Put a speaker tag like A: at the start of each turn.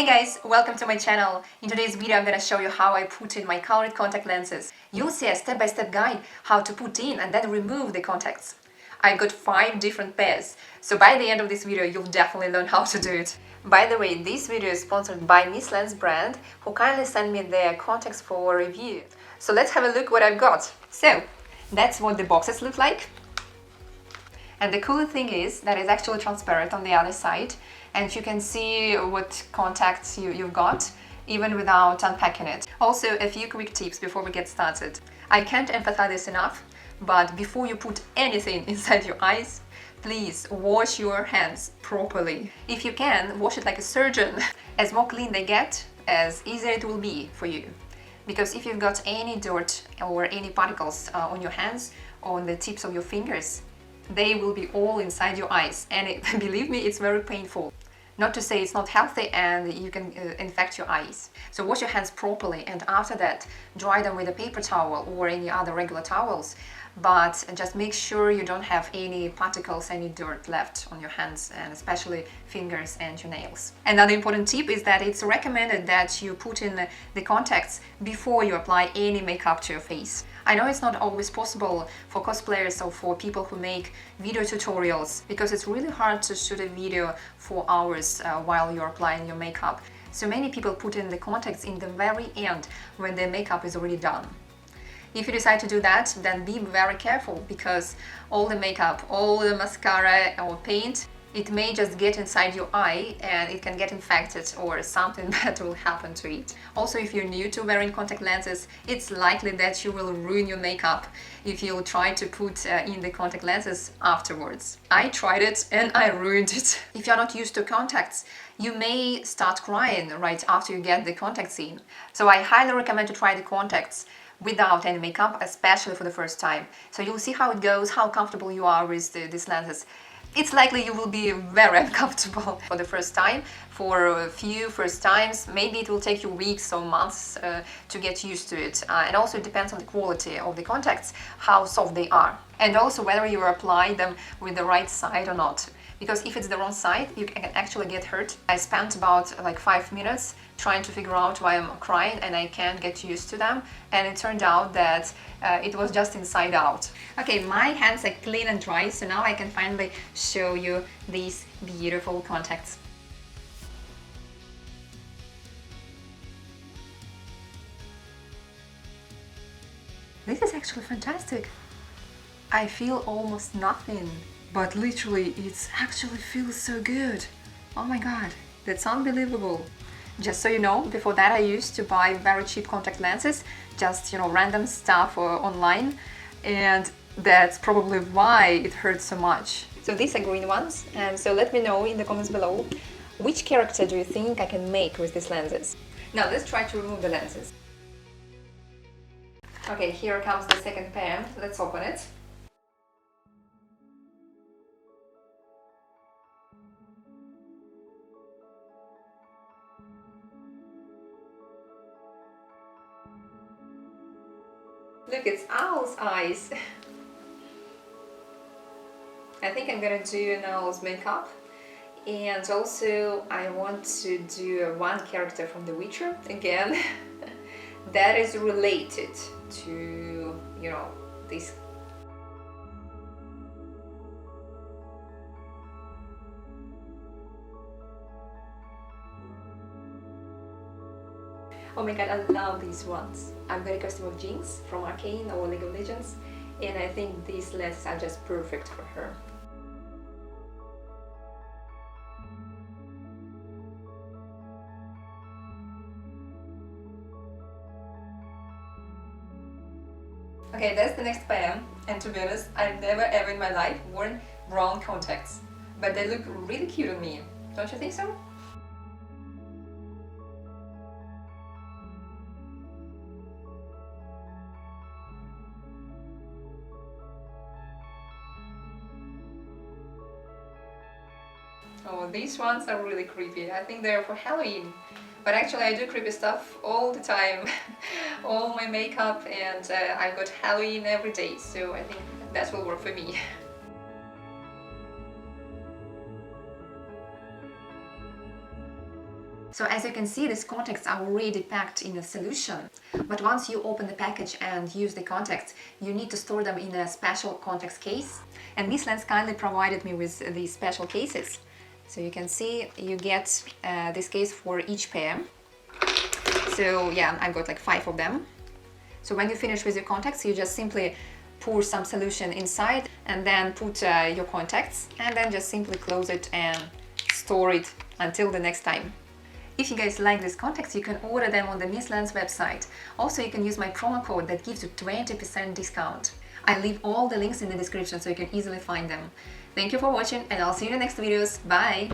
A: Hey guys, welcome to my channel. In today's video I'm going to show you how I put in my colored contact lenses. You'll see a step-by-step guide how to put in and then remove the contacts. I've got 5 different pairs, so by the end of this video you'll definitely learn how to do it. By the way, this video is sponsored by Mislens brand, who kindly sent me their contacts for review. So let's have a look what I've got. So that's what the boxes look like. And the cool thing is that it's actually transparent on the other side, and you can see what contacts you've got even without unpacking it. Also, a few quick tips before we get started. I can't emphasize this enough, but before you put anything inside your eyes, please wash your hands properly. If you can, wash it like a surgeon. As more clean they get, as easier it will be for you. Because if you've got any dirt or any particles on your hands or on the tips of your fingers, they will be all inside your eyes, and believe me, it's very painful. Not to say it's not healthy and you can infect your eyes. So wash your hands properly, and after that dry them with a paper towel or any other regular towels, but just make sure you don't have any particles, any dirt left on your hands, and especially fingers and your nails. Another important tip is that it's recommended that you put in the contacts before you apply any makeup to your face. I know it's not always possible for cosplayers or for people who make video tutorials, because it's really hard to shoot a video for hours while you're applying your makeup. So many people put in the contacts in the very end when their makeup is already done. If you decide to do that, then be very careful, because all the makeup, all the mascara or paint, it may just get inside your eye and it can get infected or something bad will happen to it. Also, if you're new to wearing contact lenses, it's likely that you will ruin your makeup if you try to put in the contact lenses afterwards. I tried it and I ruined it. If you're not used to contacts, you may start crying right after you get the contacts in. So I highly recommend to try the contacts without any makeup, especially for the first time. So you'll see how it goes, how comfortable you are with these lenses. It's likely you will be very uncomfortable for the first time. For a few first times, maybe it will take you weeks or months to get used to it. And also it depends on the quality of the contacts, how soft they are. And also whether you apply them with the right side or not. Because if it's the wrong side, you can actually get hurt. I spent about like 5 minutes trying to figure out why I'm crying and I can't get used to them. And it turned out that it was just inside out. Okay, my hands are clean and dry, so now I can finally show you these beautiful contacts. This is actually fantastic. I feel almost nothing, but literally it actually feels so good. Oh my god, that's unbelievable. Just so you know, before that I used to buy very cheap contact lenses, just random stuff online, and that's probably why it hurts so much. So these are green ones, and so let me know in the comments below which character do you think I can make with these lenses. Now let's try to remove the lenses. Okay, here comes the second pair. Let's open it. Look, it's Owl's eyes. I think I'm gonna do an Owl's makeup, and also I want to do one character from The Witcher again that is related to, this. Oh my god, I love these ones. I've got a costume of Jinx from Arcane or League of Legends, and I think these lenses are just perfect for her. Okay, that's the next pair, and to be honest, I've never ever in my life worn brown contacts, but they look really cute on me. Don't you think so? Oh, these ones are really creepy. I think they're for Halloween. But actually I do creepy stuff all the time. All my makeup, and I've got Halloween every day, so I think that will work for me. So as you can see, these contacts are already packed in a solution. But once you open the package and use the contacts, you need to store them in a special contacts case. And Mislens kindly provided me with these special cases. So you can see you get this case for each pair. So yeah, I've got like 5 of them. So when you finish with your contacts, you just simply pour some solution inside and then put your contacts and then just simply close it and store it until the next time. If you guys like these contacts, you can order them on the Mislens website. Also, you can use my promo code that gives you 20% discount. I leave all the links in the description so you can easily find them. Thank you for watching and I'll see you in the next videos. Bye!